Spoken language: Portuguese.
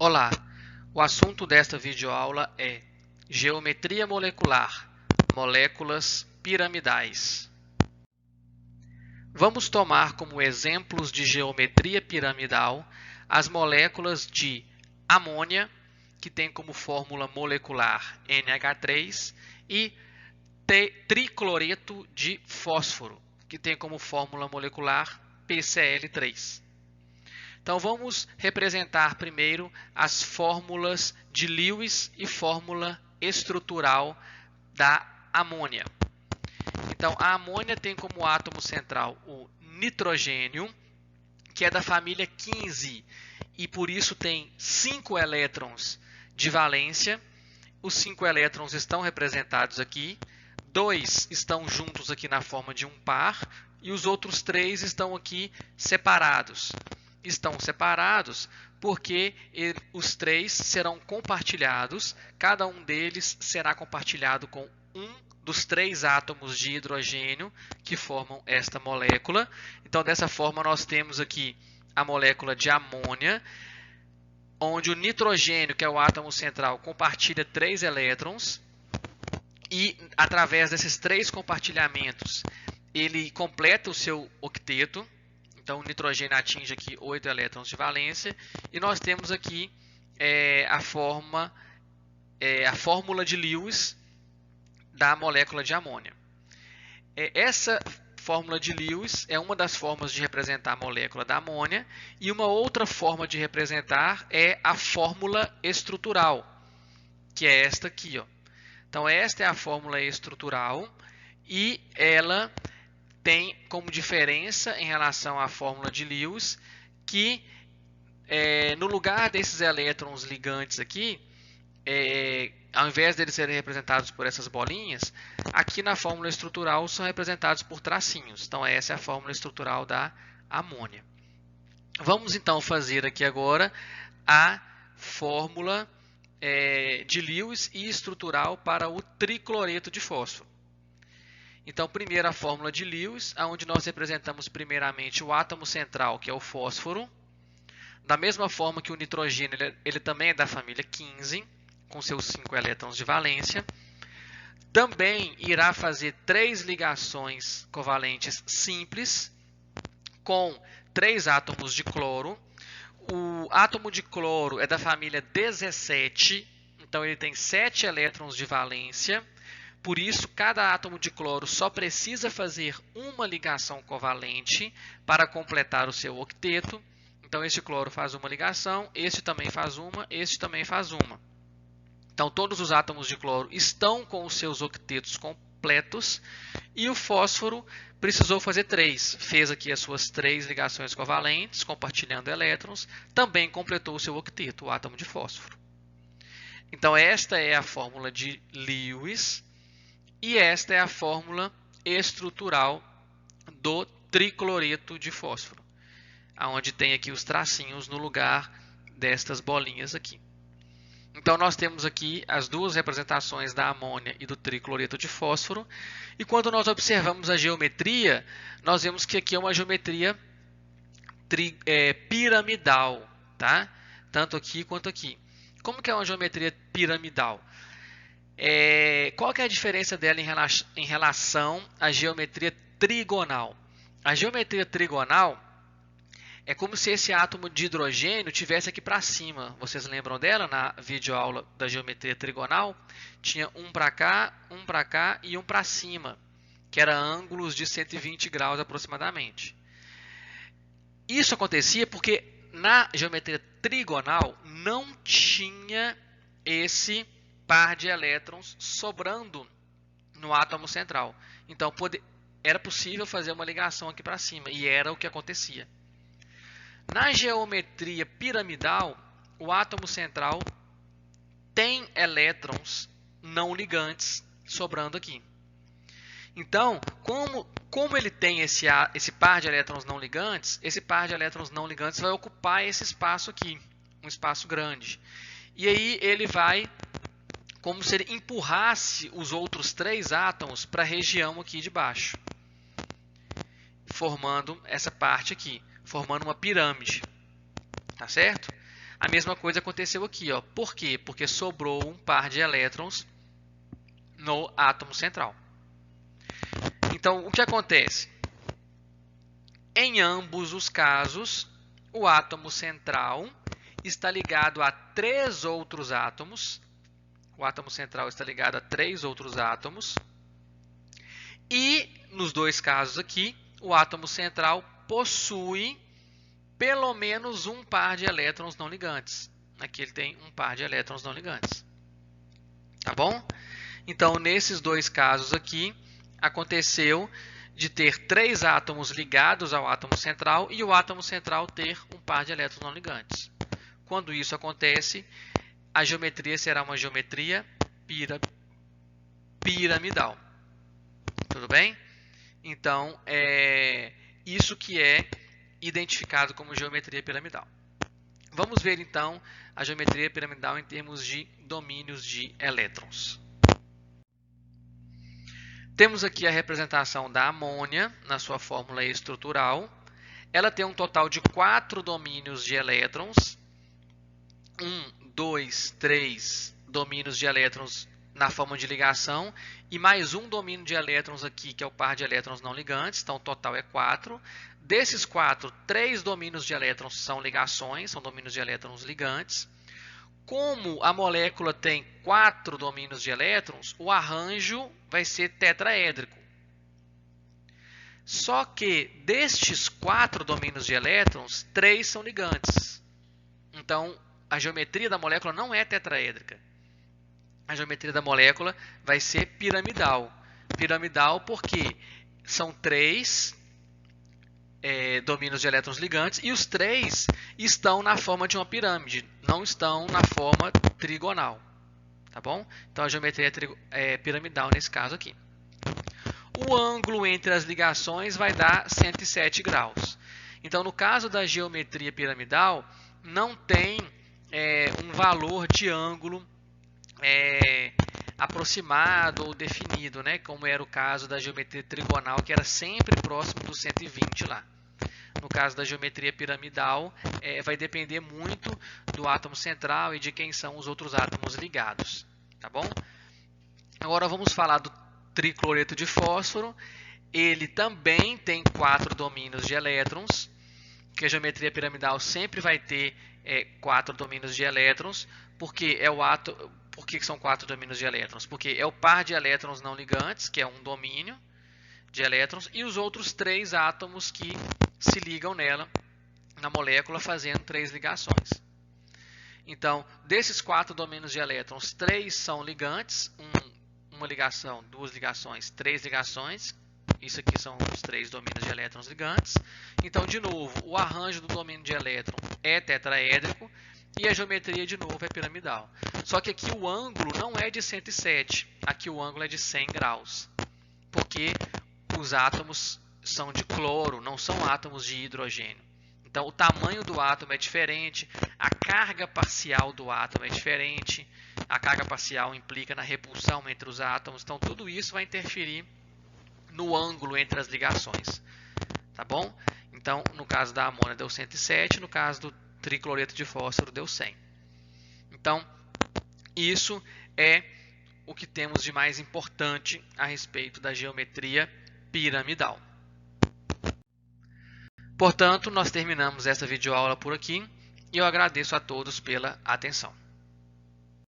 Olá, o assunto desta videoaula é Geometria molecular, moléculas piramidais. Vamos tomar como exemplos de geometria piramidal as moléculas de amônia, que tem como fórmula molecular NH3, e tricloreto de fósforo, que tem como fórmula molecular PCl3. Então, vamos representar primeiro as fórmulas de Lewis e fórmula estrutural da amônia. Então, a amônia tem como átomo central o nitrogênio, que é da família 15, e por isso tem 5 elétrons de valência. Os 5 elétrons estão representados aqui. 2 estão juntos aqui na forma de um par, e os outros 3 estão aqui separados. Estão separados porque os 3 serão compartilhados, cada um deles será compartilhado com um dos 3 átomos de hidrogênio que formam esta molécula. Então, dessa forma, nós temos aqui a molécula de amônia, onde o nitrogênio, que é o átomo central, compartilha 3 elétrons, e através desses 3 compartilhamentos, ele completa o seu octeto. Então, o nitrogênio atinge aqui 8 elétrons de valência. E nós temos aqui a fórmula de Lewis da molécula de amônia. Essa fórmula de Lewis é uma das formas de representar a molécula da amônia. E uma outra forma de representar é a fórmula estrutural, que é esta aqui, ó. Então, esta é a fórmula estrutural e ela tem como diferença em relação à fórmula de Lewis que no lugar desses elétrons ligantes aqui, ao invés deles serem representados por essas bolinhas, aqui na fórmula estrutural são representados por tracinhos. Então, essa é a fórmula estrutural da amônia. Vamos então fazer aqui agora a fórmula de Lewis e estrutural para o tricloreto de fósforo. Então, primeiro a fórmula de Lewis, onde nós representamos primeiramente o átomo central, que é o fósforo. Da mesma forma que o nitrogênio, ele também é da família 15, com seus 5 elétrons de valência. Também irá fazer 3 ligações covalentes simples, com 3 átomos de cloro. O átomo de cloro é da família 17, então ele tem 7 elétrons de valência. Por isso, cada átomo de cloro só precisa fazer uma ligação covalente para completar o seu octeto. Então, este cloro faz uma ligação, este também faz uma, este também faz uma. Então, todos os átomos de cloro estão com os seus octetos completos. E o fósforo precisou fazer 3. Fez aqui as suas 3 ligações covalentes, compartilhando elétrons. Também completou o seu octeto, o átomo de fósforo. Então, esta é a fórmula de Lewis. E esta é a fórmula estrutural do tricloreto de fósforo, onde tem aqui os tracinhos no lugar destas bolinhas aqui. Então, nós temos aqui as duas representações da amônia e do tricloreto de fósforo. E quando nós observamos a geometria, nós vemos que aqui é uma geometria piramidal, tá? Tanto aqui quanto aqui. Como que é uma geometria piramidal? Qual que é a diferença dela em relação à geometria trigonal? A geometria trigonal é como se esse átomo de hidrogênio tivesse aqui para cima. Vocês lembram dela na videoaula da geometria trigonal? Tinha um para cá e um para cima, que eram ângulos de 120 graus aproximadamente. Isso acontecia porque na geometria trigonal não tinha esse par de elétrons sobrando no átomo central. Então, era possível fazer uma ligação aqui para cima, e era o que acontecia. Na geometria piramidal, o átomo central tem elétrons não ligantes sobrando aqui. Então, como ele tem esse par de elétrons não ligantes, esse par de elétrons não ligantes vai ocupar esse espaço aqui, um espaço grande. E aí ele vai, como se ele empurrasse os outros 3 átomos para a região aqui de baixo, formando essa parte aqui, formando uma pirâmide, tá certo? A mesma coisa aconteceu aqui, ó. Por quê? Porque sobrou um par de elétrons no átomo central. Então, o que acontece? Em ambos os casos, o átomo central está ligado a 3 outros átomos. O átomo central está ligado a 3 outros átomos. E, nos dois casos aqui, o átomo central possui pelo menos um par de elétrons não ligantes. Aqui ele tem um par de elétrons não ligantes. Tá bom? Então, nesses dois casos aqui, aconteceu de ter 3 átomos ligados ao átomo central e o átomo central ter um par de elétrons não ligantes. Quando isso acontece, a geometria será uma geometria piramidal. Tudo bem? Então, é isso que é identificado como geometria piramidal. Vamos ver, então, a geometria piramidal em termos de domínios de elétrons. Temos aqui a representação da amônia na sua fórmula estrutural. Ela tem um total de 4 domínios de elétrons. 1, 2, 3 domínios de elétrons na forma de ligação e mais um domínio de elétrons aqui, que é o par de elétrons não ligantes. Então, o total é 4. Desses 4, 3 domínios de elétrons são ligações, são domínios de elétrons ligantes. Como a molécula tem 4 domínios de elétrons, o arranjo vai ser tetraédrico. Só que destes 4 domínios de elétrons, 3 são ligantes. Então, a geometria da molécula não é tetraédrica. A geometria da molécula vai ser piramidal. Piramidal porque são 3 domínios de elétrons ligantes e os 3 estão na forma de uma pirâmide, não estão na forma trigonal. Tá bom? Então a geometria é piramidal nesse caso aqui. O ângulo entre as ligações vai dar 107 graus. Então, no caso da geometria piramidal, não tem um valor de ângulo aproximado ou definido, né? Como era o caso da geometria trigonal, que era sempre próximo do 120 lá. No caso da geometria piramidal, vai depender muito do átomo central e de quem são os outros átomos ligados. Tá bom? Agora vamos falar do tricloreto de fósforo. Ele também tem 4 domínios de elétrons, que a geometria piramidal sempre vai ter 4 domínios de elétrons, porque Por que são 4 domínios de elétrons? Porque é o par de elétrons não ligantes, que é um domínio de elétrons, e os outros 3 átomos que se ligam nela, na molécula, fazendo 3 ligações. Então, desses 4 domínios de elétrons, 3 são ligantes, uma ligação, 2 ligações, 3 ligações. Isso aqui são os 3 domínios de elétrons ligantes. Então, de novo, o arranjo do domínio de elétron é tetraédrico e a geometria, de novo, é piramidal. Só que aqui o ângulo não é de 107, aqui o ângulo é de 100 graus, porque os átomos são de cloro, não são átomos de hidrogênio. Então, o tamanho do átomo é diferente, a carga parcial do átomo é diferente, a carga parcial implica na repulsão entre os átomos, então tudo isso vai interferir no ângulo entre as ligações. Tá bom? Então, no caso da amônia deu 107, no caso do tricloreto de fósforo deu 100. Então, isso é o que temos de mais importante a respeito da geometria piramidal. Portanto, nós terminamos essa videoaula por aqui e eu agradeço a todos pela atenção.